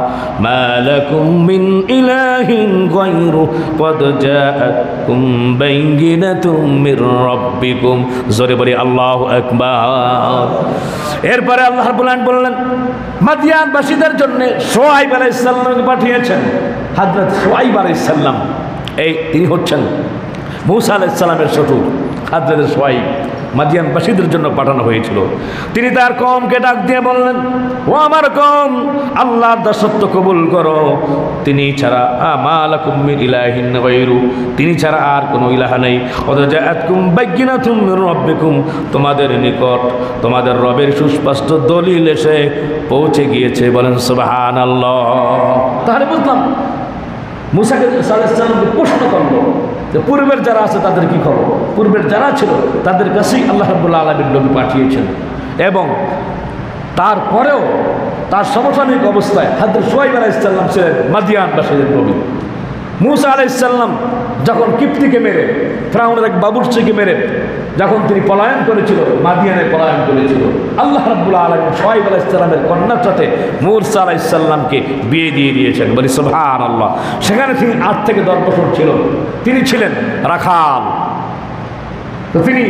মা লাকুম মিন ইলাহিন গায়রু ক্বাদ জাআতকুম বাইয়িনাতুম মির রাব্বিকুম। জোরে বলি আল্লাহু আকবার। এরপরে আল্লাহ রাব্বুল আলামিন বললেন মাদিয়ানবাসীদের জন্য শুআইব আলাইহিস সালামকে পাঠিয়েছেন। হযরত শুআইব আলাইহিস সালাম তিনি হচ্ছেন মূসা আলাইহিস সালামের শ্বশুর। হযরত শুআইব মাদিয়ানবাসীদের জন্য পাঠানো হয়েছিল। তিনি তার কওমকে ডাক দিয়ে বললেন, ও আমার কওম, আল্লাহর দাসত্ব কবুল করো, তিনি ছাড়া মা লাকুম মিন ইলাহিন গায়রু, তিনি ছাড়া আর কোনো ইলাহা নেই। ক্বাদ জাআতকুম বাইয়িনাতুম মির রাব্বিকুম, তোমাদের নিকট তোমাদের রবের সুস্পষ্ট দলিল এসে পৌঁছে গিয়েছে। বলেন সুবহানাল্লাহ। তাহলে বুঝলাম মূসাকে আলাইহিস সালামকে প্রশ্ন করলো যে পূর্বের যারা আছে তাদের কি খবর। পূর্বের যারা ছিল তাদের কাছেই আল্লাহ রাব্বুল আলামিন নবী পাঠিয়েছেন, এবং তারপরেও তার সমসাময়িক অবস্থায় হযরত শুআইব আলাইহিস সালাম ছিলেন মাদিয়ানবাসীদের নবী। মূসা আলাইহিস সালাম যখন কিপ্তিকে মেরে, ফিরআউনের এক বাবুর্চিকে মেরে যখন তিনি পলায়ন করেছিল, মাদিয়ানে পলায়ন করেছিল, আল্লাহ রাব্বুল আলামিন শুআইব আলাইহিস সালামের কন্যার সাথে মূসা আলাইহিস সালামকে বিয়ে দিয়ে দিয়েছেন। বলি সুবহানাল্লাহ। সেখানে তিনি 8 থেকে 10 বছর ছিল। তিনি ছিলেন রাখাল। তো তিনি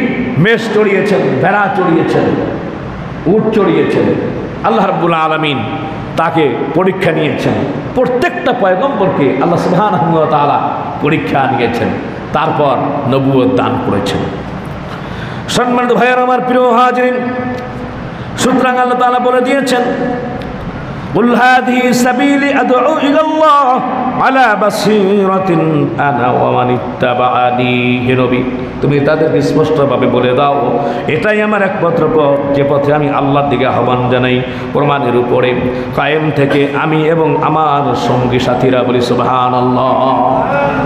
মেষ চড়িয়েছেন, ভেড়া চড়িয়েছেন, উট চড়িয়েছেন। আল্লাহ রাব্বুল আলামিন তাকে পরীক্ষা নিয়েছেন। প্রত্যেকটা পয়গম্বরকে আল্লাহ সুবহানাহু ওয়া তাআলা পরীক্ষা নিয়েছেন, তারপর নবুয়ত দান করেছেন। সম্মানিত ভাইয়ের আমার, প্রিয় হাজিরিন, সুতরাং আল্লাহ তাআলা বলে দিয়েছেন, কুল হাযিহি সাবিলি আদউ ইলাল্লাহ আলা বাসীরাতিন আনা ওয়া মান ইত্তাবাআনি। হে নবী, তুমি তাদেরকে স্পষ্টভাবে বলে দাও, এটাই আমার একমাত্র পথ, যে পথে আমি আল্লাহর দিকে আহ্বান জানাই, প্রমাণের উপরে কায়েম থেকে আমি এবং আমার সঙ্গী সাথীরা। বলি সুবহানাল্লাহ।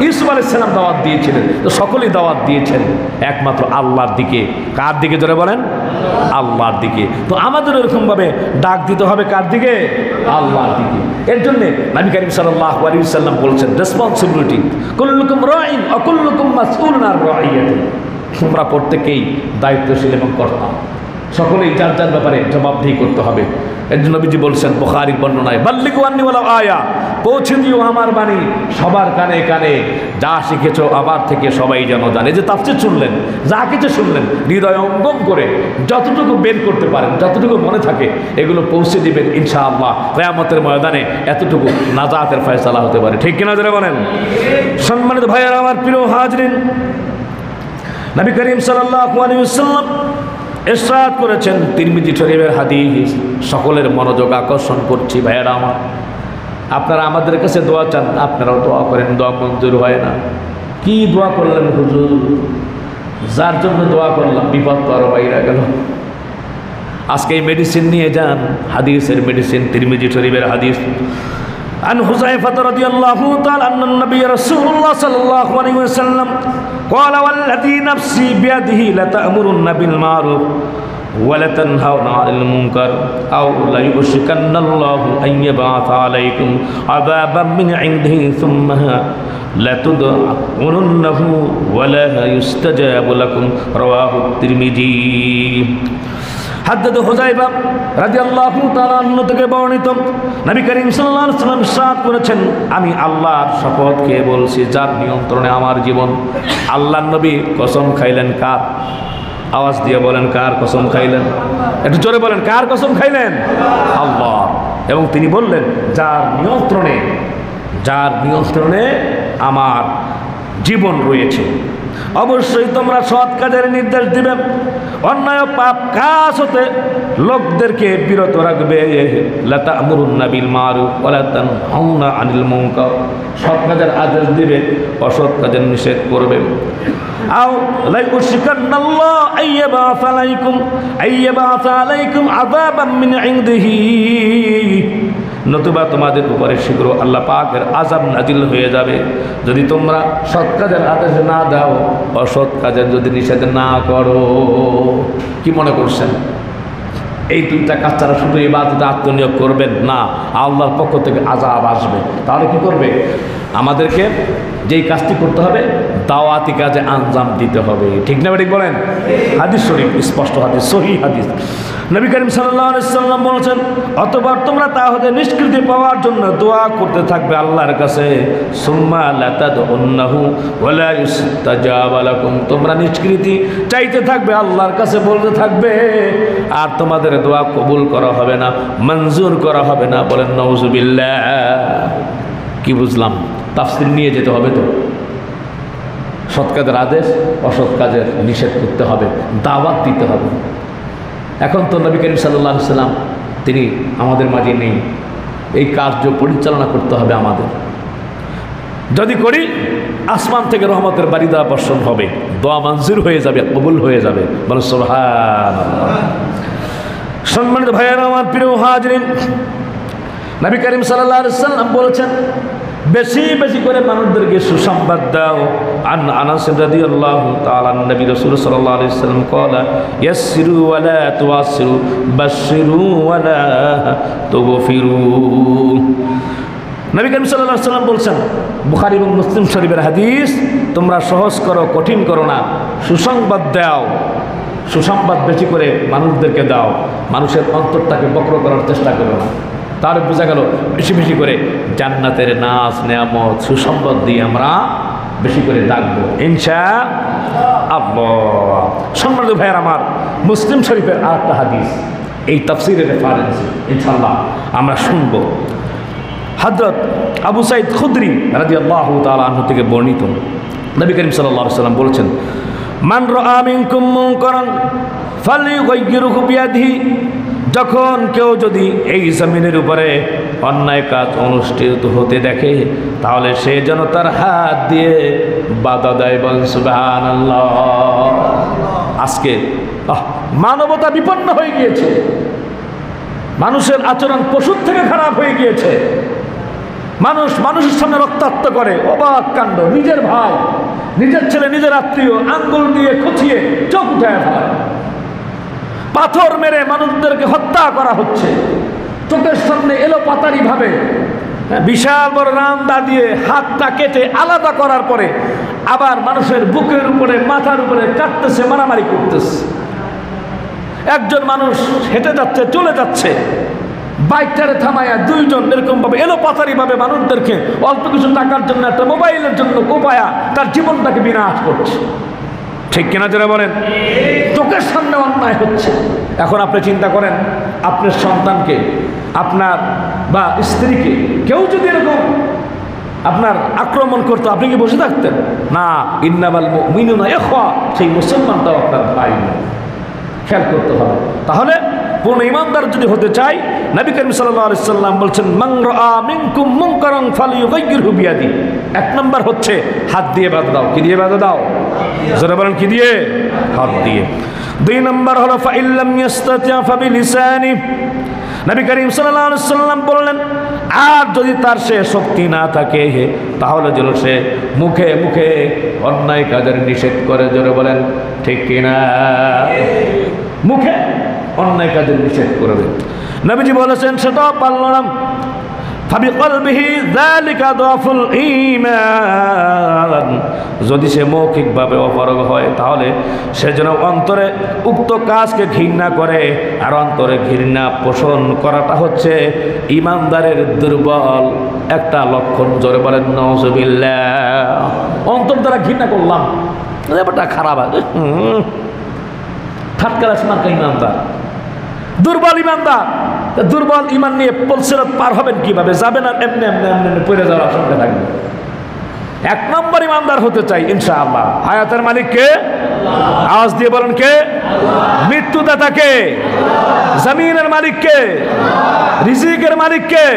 ইউসুফ আলাইহিস সালাম দাওয়াত দিয়েছিলেন, তো সকলেই দাওয়াত দিয়েছেন একমাত্র আল্লাহর দিকে। কার দিকে জোরে বলেন? আল্লাহর দিকে। তো আমাদের এরকমভাবে ডাক দিতে হবে কার দিকে? আল্লাহর দিকে। এর জন্য নবী করিম সাল্লাল্লাহু আলাইহি ওয়াসাল্লাম বলছেন, রেসপন্সিবিলিটি কুল্লুকুম রাঈন ওয়া কুল্লুকুম মাসউলুন আন রাঈয়াতি। তোমরা প্রত্যেকেই দায়িত্বশীল এবং কর্তা, সকলেই যার যার ব্যাপারে জবাবদিহি করতে হবে। এর জন্য নবীজি বলছেন বুখারীর বর্ণনায়, বাল্লিগু আন্নী ওয়ালাউ আয়া, পৌঁছে দিও আমার বাণী সবার কানে কানে, যা শিখেছো আবার থেকে সবাই যেন জানে। যে তাফসীর শুনলেন, যা কিছু শুনলেন, হৃদয় অঙ্গম করে যতটুকু বের করতে পারেন, যতটুকু মনে থাকে, এগুলো পৌঁছে দিবেন ইনশাআল্লাহ। কিয়ামতের ময়দানে এতটুকু নাজাতের ফয়সালা হতে পারে। ঠিক কিনা জোরে বলেন? সম্মানিত ভাইয়েরা আমার, প্রিয় হাজরিন, নবী করিম সাল্লাল্লাহু আলাইহি ওয়াসাল্লাম ইরশাদ করেছেন, তিরমিজি শরীফের হাদিস, সকলের মনোযোগ আকর্ষণ করছি ভাইয়েরা আমার। আপনারা আমাদের কাছে দোয়া চান, আপনারাও দোয়া করেন, দোয়া মঞ্জুর হয় না। কি দোয়া করলেন হুজুর? যার জন্য দোয়া করলাম বিপদ তো আরো বাইরে গেল। আজকে এই মেডিসিন নিয়ে যান, হাদিসের মেডিসিন, তিরমিজি শরীফের হাদিস। عن حذيفة رضي الله تعالى أن النبي رسول الله صلى الله عليه وسلم قال والذي نفسي بيده لتأمرن بالمعروف ولتنهون عن المنكر أو ليوشكن الله أن يبعث عليكم عذابا من عنده ثم لتدعوننه ولا يستجاب لكم رواه الترمذي। হযরত হুযায়ফা রাদিয়াল্লাহু তাআলা আনহু থেকে বর্ণিত, নবী করিম সাল্লাল্লাহু আলাইহি ওয়াসাল্লাম ইরশাদ করেছেন, আমি আল্লাহর শপথ খেয়ে বলছি যার নিয়ন্ত্রণে আমার জীবন। আল্লাহর নবী কসম খাইলেন কার? আওয়াজ দিয়ে বলেন, কার কসম খাইলেন? একটু জোরে বলেন, কার কসম খাইলেন? আল্লাহ। এবং তিনি বললেন, যার নিয়ন্ত্রণে আমার জীবন রয়েছে। অবশ্যই তোমরা সৎ কাজের নির্দেশ দিবে, অন্যায় পাপ কাজ হতে লোকদেরকে বিরত রাখবে। লা তা'মুরুন্না বিল মারুফ ওয়া লা তানহাউনা আনিল মুনকার, সৎ কাজের আদেশ দিবে, অসৎ কাজের নিষেধ করবে। আও লা ইউশিকান্নাল্লাহু আইয়াবা'আসা আলাইকুম আযাবাম মিন ইনদিহি, নতুবা তোমাদের উপরে শীঘ্র আল্লাহ পাকের আযাব নাজিল হয়ে যাবে যদি তোমরা সৎ কাজের আদেশ না দাও, অসৎ কাজের যদি নিষেধ না করো। কি মনে করছেন এই দুইটা কাজ ছাড়া শুধু ইবাদতে আত্মনিয়োগ করবেন না, আল্লাহর পক্ষ থেকে আযাব আসবে? তাহলে কি করবে? আমাদেরকে যেই কাজটি করতে হবে, দাওয়াতি কাজে আঞ্জাম দিতে হবে। ঠিক না ঠিক বলেন? হাদিস শরীফ, স্পষ্ট হাদিস, সহিহ হাদিস। নবী করিম সাল্লাল্লাহু আলাইহি সাল্লাম বলেছেন, অতঃপর তোমরা তাওহীদের নিষ্কৃতি পাওয়ার জন্য দোয়া করতে থাকবে আল্লাহর কাছে। সুম্মা লা তাদউন্নাহু ওয়া লা ইস্তাজাব লাকুম, তোমরা নিষ্কৃতি চাইতে থাকবে আল্লাহর কাছে, বলতে থাকবে, আর তোমাদের দোয়া কবুল করা হবে না, মঞ্জুর করা হবে না। বলেন নাউজুবিল্লাহ। কি বুঝলাম? তাফসীর নিয়ে যেতে হবে তো। সৎ কাজের আদেশ, অসৎ কাজের নিষেধ করতে হবে, দাওয়াত দিতে হবে। এখন তো নবী করিম সাল্লাল্লাহু আলাইহি সাল্লাম তিনি আমাদের মাঝে নেই, এই কার্য পরিচালনা করতে হবে আমাদের। যদি করি আসমান থেকে রহমতের বারিদা বর্ষণ হবে, দোয়া মঞ্জুর হয়ে যাবে, কবুল হয়ে যাবে। বলেন সুবহানাল্লাহ। সম্মানিত ভাইয়েরা আমার, প্রিয় হাজরিন, নবী করিম সাল্লাল্লাহু আলাইহি সাল্লাম বলেছেন, বেশি বেশি করে মানুষদেরকে সুসংবাদ দাও। আন আনাস রাদিয়াল্লাহু তাআলা নবী রাসূল সাল্লাল্লাহু আলাইহি ওয়াসাল্লাম কলা, ইয়াসসিরু ওয়া লা তুআসসিরু, বাশশিরু ওয়া লা তুগফিরু। নবী করিম সাল্লাল্লাহু আলাইহি ওয়াসাল্লাম বলছেন, বুখারী এবং মুসলিম শরীফের হাদিস, তোমরা সহজ করো, কঠিন করো না, সুসংবাদ দাও। সুসংবাদ বেশি করে মানুষদেরকে দাও, মানুষের অন্তরটাকে বক্র করার চেষ্টা করো না। তার বোঝা গেল বেশি বেশি করে জান্নাতের নাজ নেয়ামত সুসংবাদ দিয়ে আমরা বেশি করে ডাকবো ইনশাআল্লাহ। সম্মানিত ভাইয়ের আমার, মুসলিম শরীফের আরেকটা হাদিস, এই তাফসীরের রেফারেন্স ইনশাআল্লাহ আমরা শুনব। হযরত আবু সাঈদ খুদরি রাদিয়াল্লাহু তাআলা আনহু থেকে বর্ণিত, নবী করিম সাল্লাল্লাহু আলাইহি ওয়াসাল্লাম বলেছেন, মান রাআ মিনকুম মুনকারান ফালিয়ুগাইয়িরহু বিয়াদিহি, যখন কেউ যদি এই জমিনের উপরে অন্যায় কাজ অনুষ্ঠিত হতে দেখে, তাহলে সে যেন তার হাত দিয়ে বাধা দেয়। বলেন সুবহানাল্লাহ। আজকে মানবতা বিপন্ন হয়ে গিয়েছে, মানুষের আচরণ পশুর থেকে খারাপ হয়ে গিয়েছে। মানুষ মানুষের সামনে রক্তাক্ত করে, অবাক কাণ্ড। নিজের ভাই, নিজের ছেলে, নিজের আত্মীয় আঙ্গুল দিয়ে খুঁচিয়ে চোখ উঠায় ফেলায়, পাথর মেরে মানুষদেরকে হত্যা করা হচ্ছে চোখের সামনে এলোপাতারি ভাবে। বিশাল বড় রামদা দিয়ে হাতটা কেটে আলাদা করার পরে আবার মানুষের বুকের উপরে, মাথার উপরে কাটতেছে, মারামারি করতেছে। একজন মানুষ হেঁটে যাচ্ছে, চলে যাচ্ছে, বাইকটারে থামায়া দুইজন এরকম ভাবে এলোপাতারি ভাবে মানুষদেরকে অল্প কিছু টাকার জন্য, একটা মোবাইলের জন্য কোপায়া তার জীবনটাকে বিনাশ করছে। ঠিক কিনা যারা বলেন? চোখের সামনে অন্যায় হচ্ছে। এখন আপনি চিন্তা করেন, আপনার সন্তানকে, আপনার বা স্ত্রীকে কেউ যদি এরকম আপনার আক্রমণ করতো, আপনি কি বসে থাকতেন? না। ইন্নামাল মুমিনুনা ইখওয়া, সেই মুসলমানটাও আপনার ভাই। খেয়াল করতে হবে। তাহলে পূর্ণ ইমানদার যদি হতে চাই, নবী করিম সাল্লাল্লাহু আলাইহি সাল্লাম বলছেন, মান রাআ মিনকুম মুনকারান ফালিয়ুগাইয়িরহু বিয়াদি। এক নম্বর হচ্ছে হাত দিয়ে বাধা দাও। কি দিয়ে বাধা দাও? যারা বলেন কি দিয়ে? হাত দিয়ে। দুই নম্বর হলো ফাইল্লাম ইয়াস্তাতি ফাবিলিসানি। নবী করিম সাল্লাল্লাহু আলাইহি সাল্লাম বললেন, আর যদি তার সে শক্তি না থাকে, তাহলে যেন সে মুখে মুখে অন্যায় কাজের নিষেধ করে। জোরে বলেন ঠিক কিনা? মুখে অন্যায় কাজের নিষেধ করবে। নবীজি বলেছেন, সেটাও পারল না, ফাবিকলবিহি যালিকা দাফুল ঈমান। যদি সে মৌখিকভাবে অপারগ হয়, তাহলে সে যেন অন্তরে উক্ত কাজকে ঘৃণা করে। আর অন্তরে ঘৃণা পোষণ করাটা হচ্ছে ইমানদারের দুর্বল একটা লক্ষণ। জোরে বলেন নাউজুবিল্লাহ। অন্তর দ্বারা ঘৃণা করলাম, ব্যাপারটা খারাপ আছে, ঠাটকারাস মার্কা ইমানদার, দুর্বল ইমানদার। দুর্বল ইমান নিয়ে পলসিরাত পার হবেন কিভাবে? যাবেন আর এমনি এমনি এমনি পড়ে যাওয়ার আশঙ্কা থাকবে। এক নম্বর ইমানদার হতে চাই ইনশাআল্লাহ। হায়াতের মালিক কে? আওয়াজ দিয়ে বলেন কে? মৃত্যুদাতা কে? জমিনের মালিক কে? রিজিকের মালিক কে?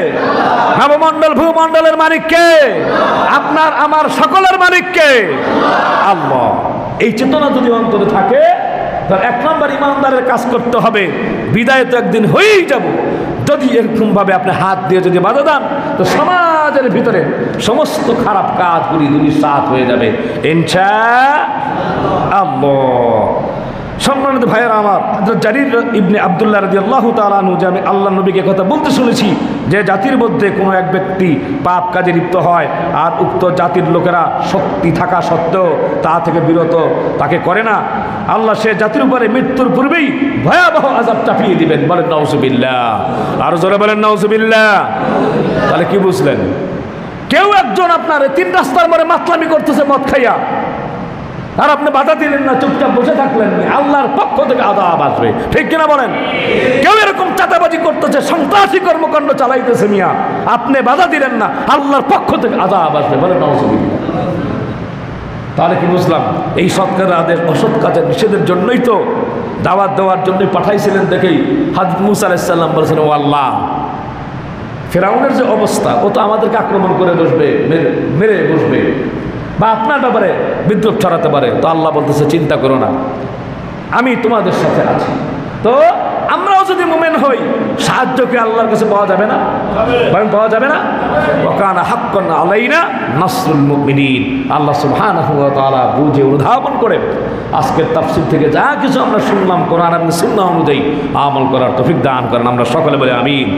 নবমণ্ডল ভূমণ্ডলের মালিক কে? আপনার আমার সকলের মালিক কে? আল্লাহ। এই চেতনা যদি অন্তরে থাকে, তার এক নম্বর ইমানদারের কাজ করতে হবে। বিদায় তো একদিন হয়েই যাব। যদি এরকমভাবে আপনি হাত দিয়ে যদি বাধা দেন, তো সমাজের ভিতরে সমস্ত খারাপ কাজগুলি দুনির সাথ হয়ে যাবে ইনশাআল্লাহ। সম্মানিত ভাইয়েরা আমার, জারির ইবনে আব্দুল্লাহ রাদিয়াল্লাহু তাআলা আনহু যে আমি আল্লাহ নবীকে কথা বলতে শুনেছি যে জাতির মধ্যে কোনো এক ব্যক্তি পাপ কাজে লিপ্ত হয় আর উক্ত জাতির লোকেরা শক্তি থাকা সত্ত্বেও তা থেকে বিরত তাকে করে না, আল্লাহ সে জাতির উপরে মৃত্যুর পূর্বেই ভয়াবহ আযাব চাপিয়ে দিবেন। বলেন নাউযুবিল্লাহ, আরো জোরে বলেন নাউযুবিল্লাহ। তাহলে কি বুঝলেন? কেউ একজন আপনার 3 রাস্তার মোড়ে মাতলামি করতেছে মদ খাইয়া, আর আপনি বাধা দিলেন না, চুপচাপ বসে থাকলেন না, আল্লাহর পক্ষ থেকে আযাব আসবে। ঠিক কিনা বলেন? কেউ এরকম চাঁদাবাজি করতেছে, সন্ত্রাসী কর্মকাণ্ড চালাইতেছে মিয়া, আপনি বাধা দিলেন না, আল্লাহর পক্ষ থেকে আযাব আসবে। বলেন নাউযুবিল্লাহ। তাহলে কি বুঝলাম? এই সৎ কাজের আদেশ অসৎ কাজের নিষেধের জন্যই তো, দাওয়াত দেওয়ার জন্যই পাঠাইছিলেন। দেখেই হযরত মূসা আলাইহিস সালাম বলেছিলেন, ও আল্লাহ, ফেরাউনের যে অবস্থা, ও তো আমাদেরকে আক্রমণ করে বসবে, মেরে বসবে, বা আপনার ব্যাপারে বিদ্রোহ ছড়াতে পারে। তো আল্লাহ বলতেছে, চিন্তা করো না, আমি তোমাদের সাথে আছি। তো আমরাও যদি মুমিন হই, সাহায্যকে আল্লাহর কাছে পাওয়া যাবে না? পাওয়া যাবে না? ওয়া কানা হাক্কান আলাইনা নাসরুল মুমিনিন। আল্লাহ সুবহানাহু ওয়া তাআলা বুঝে উদ্ধাবন করে আজকের তাফসীর থেকে যা কিছু আমরা শুনলাম, কোরআন এবং সুন্নাহ অনুযায়ী আমল করার তৌফিক দান করেন। আমরা সকলে বলি আমিন।